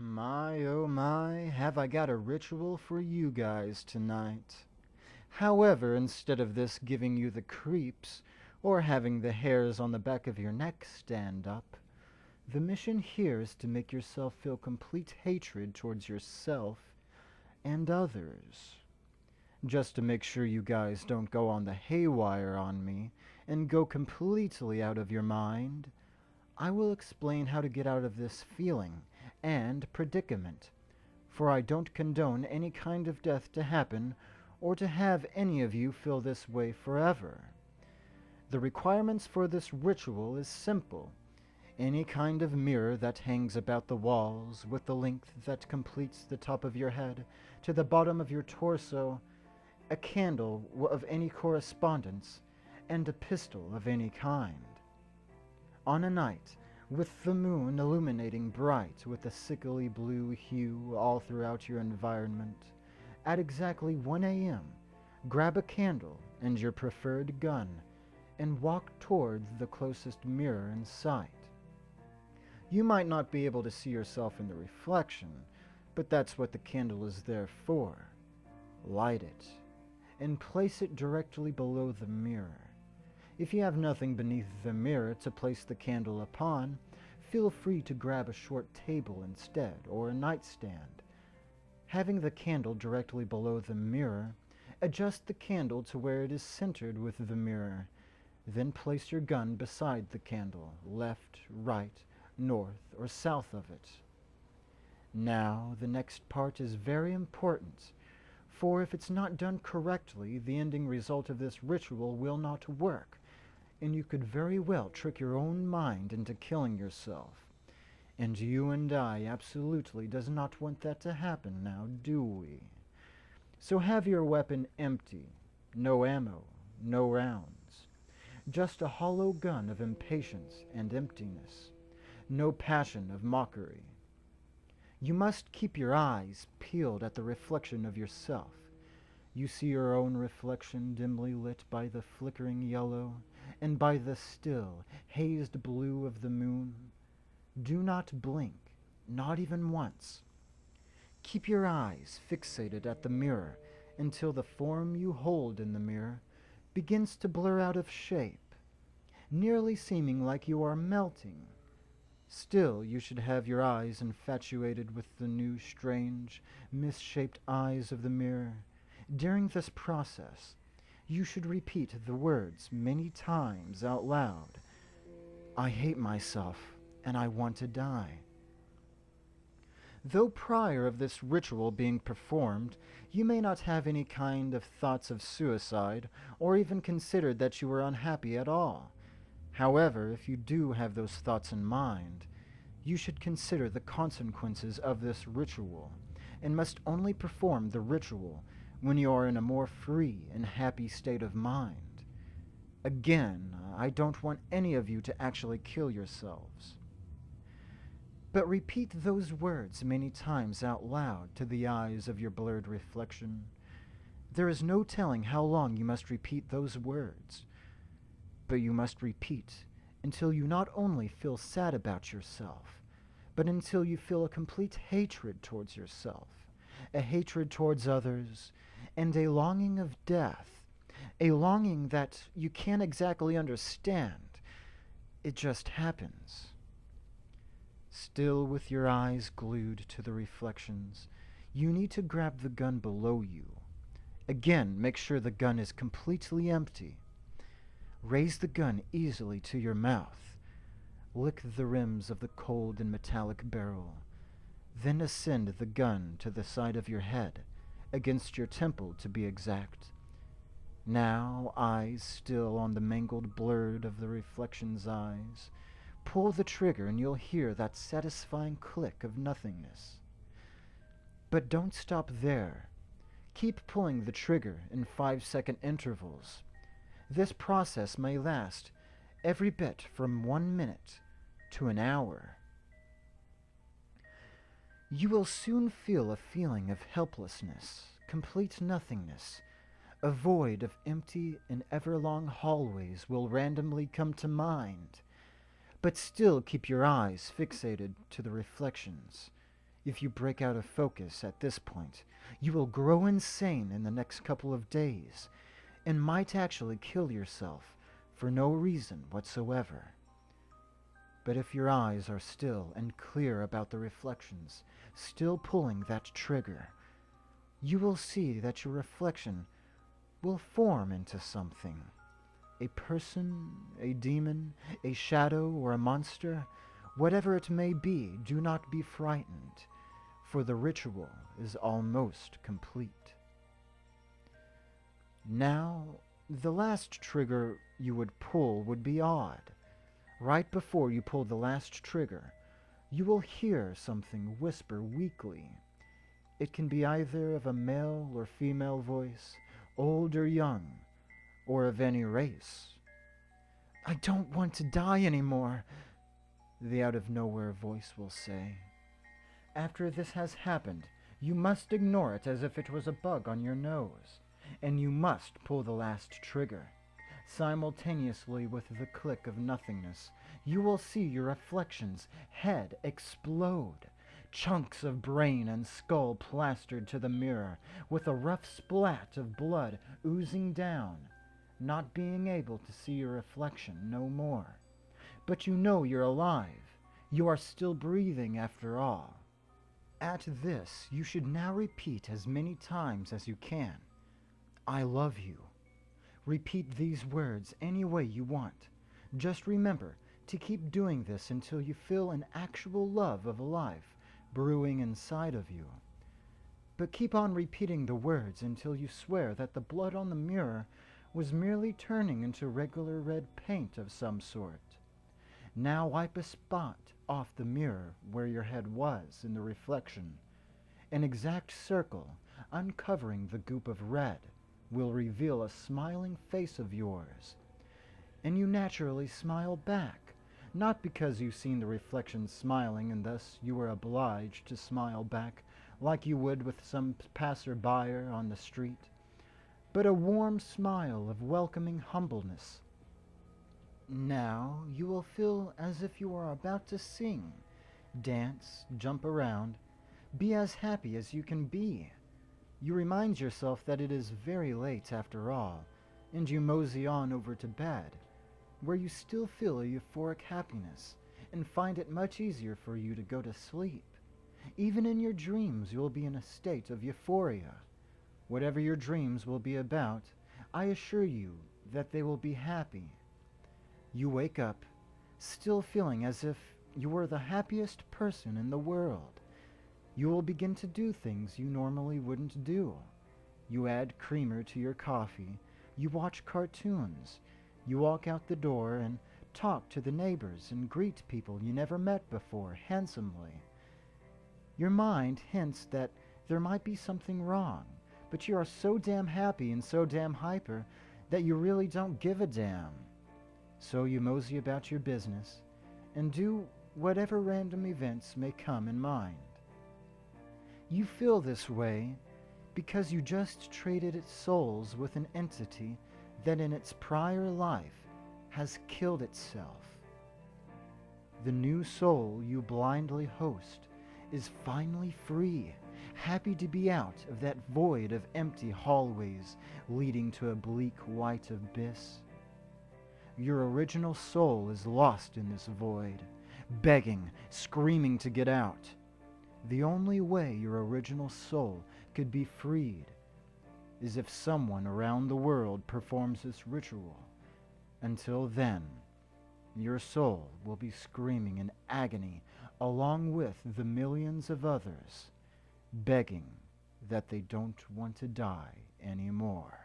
My oh my, have I got a ritual for you guys tonight. However, instead of this giving you the creeps, or having the hairs on the back of your neck stand up, the mission here is to make yourself feel complete hatred towards yourself and others. Just to make sure you guys don't go on the haywire on me and go completely out of your mind, I will explain how to get out of this feeling and predicament, for I don't condone any kind of death to happen or to have any of you feel this way forever. The requirements for this ritual is simple. Any kind of mirror that hangs about the walls with the length that completes the top of your head to the bottom of your torso, a candle of any correspondence, and a pistol of any kind. On a night, with the moon illuminating bright with a sickly blue hue all throughout your environment, at exactly 1 a.m., grab a candle and your preferred gun and walk toward the closest mirror in sight. You might not be able to see yourself in the reflection, but that's what the candle is there for. Light it and place it directly below the mirror. If you have nothing beneath the mirror to place the candle upon, feel free to grab a short table instead, or a nightstand. Having the candle directly below the mirror, adjust the candle to where it is centered with the mirror. Then place your gun beside the candle, left, right, north, or south of it. Now, the next part is very important, for if it's not done correctly, the ending result of this ritual will not work, and you could very well trick your own mind into killing yourself. And you and I absolutely does not want that to happen now, do we? So have your weapon empty, no ammo, no rounds. Just a hollow gun of impatience and emptiness, no passion of mockery. You must keep your eyes peeled at the reflection of yourself. You see your own reflection dimly lit by the flickering yellow and by the still, hazed blue of the moon. Do not blink, not even once. Keep your eyes fixated at the mirror until the form you hold in the mirror begins to blur out of shape, nearly seeming like you are melting. Still, you should have your eyes infatuated with the new, strange, misshaped eyes of the mirror. During this process, you should repeat the words many times out loud. I hate myself, and I want to die. Though prior of this ritual being performed, you may not have any kind of thoughts of suicide, or even considered that you were unhappy at all. However, if you do have those thoughts in mind, you should consider the consequences of this ritual, and must only perform the ritual when you are in a more free and happy state of mind. Again, I don't want any of you to actually kill yourselves. But repeat those words many times out loud to the eyes of your blurred reflection. There is no telling how long you must repeat those words, but you must repeat until you not only feel sad about yourself, but until you feel a complete hatred towards yourself, a hatred towards others, and a longing of death, a longing that you can't exactly understand. It just happens. Still with your eyes glued to the reflections, you need to grab the gun below you. Again, make sure the gun is completely empty. Raise the gun easily to your mouth. Lick the rims of the cold and metallic barrel. Then ascend the gun to the side of your head, against your temple to be exact. Now, eyes still on the mangled blurred of the reflection's eyes, pull the trigger and you'll hear that satisfying click of nothingness. But don't stop there. Keep pulling the trigger in 5-second intervals. This process may last every bit from 1 minute to an hour. You will soon feel a feeling of helplessness, complete nothingness. A void of empty and ever-long hallways will randomly come to mind. But still keep your eyes fixated to the reflections. If you break out of focus at this point, you will grow insane in the next couple of days and might actually kill yourself for no reason whatsoever. But if your eyes are still and clear about the reflections, still pulling that trigger, you will see that your reflection will form into something. A person, a demon, a shadow, or a monster, whatever it may be, do not be frightened, for the ritual is almost complete. Now, the last trigger you would pull would be odd. Right before you pull the last trigger, you will hear something whisper weakly. It can be either of a male or female voice, old or young, or of any race. "I don't want to die anymore," the out-of-nowhere voice will say. After this has happened, you must ignore it as if it was a bug on your nose, and you must pull the last trigger. Simultaneously with the click of nothingness, you will see your reflection's head explode. Chunks of brain and skull plastered to the mirror, with a rough splat of blood oozing down, not being able to see your reflection no more. But you know you're alive. You are still breathing after all. At this, you should now repeat as many times as you can. "I love you." Repeat these words any way you want. Just remember to keep doing this until you feel an actual love of life brewing inside of you. But keep on repeating the words until you swear that the blood on the mirror was merely turning into regular red paint of some sort. Now wipe a spot off the mirror where your head was in the reflection. An exact circle, uncovering the goop of red, will reveal a smiling face of yours. And you naturally smile back, not because you've seen the reflection smiling and thus you are obliged to smile back like you would with some passerby on the street, but a warm smile of welcoming humbleness. Now you will feel as if you are about to sing, dance, jump around, be as happy as you can be. You remind yourself that it is very late after all, and you mosey on over to bed, where you still feel a euphoric happiness, and find it much easier for you to go to sleep. Even in your dreams you will be in a state of euphoria. Whatever your dreams will be about, I assure you that they will be happy. You wake up, still feeling as if you were the happiest person in the world. You will begin to do things you normally wouldn't do. You add creamer to your coffee, you watch cartoons, you walk out the door and talk to the neighbors and greet people you never met before handsomely. Your mind hints that there might be something wrong, but you are so damn happy and so damn hyper that you really don't give a damn. So you mosey about your business and do whatever random events may come in mind. You feel this way because you just traded its souls with an entity that in its prior life has killed itself. The new soul you blindly host is finally free, happy to be out of that void of empty hallways leading to a bleak white abyss. Your original soul is lost in this void, begging, screaming to get out. The only way your original soul could be freed is if someone around the world performs this ritual. Until then, your soul will be screaming in agony along with the millions of others, begging that they don't want to die anymore.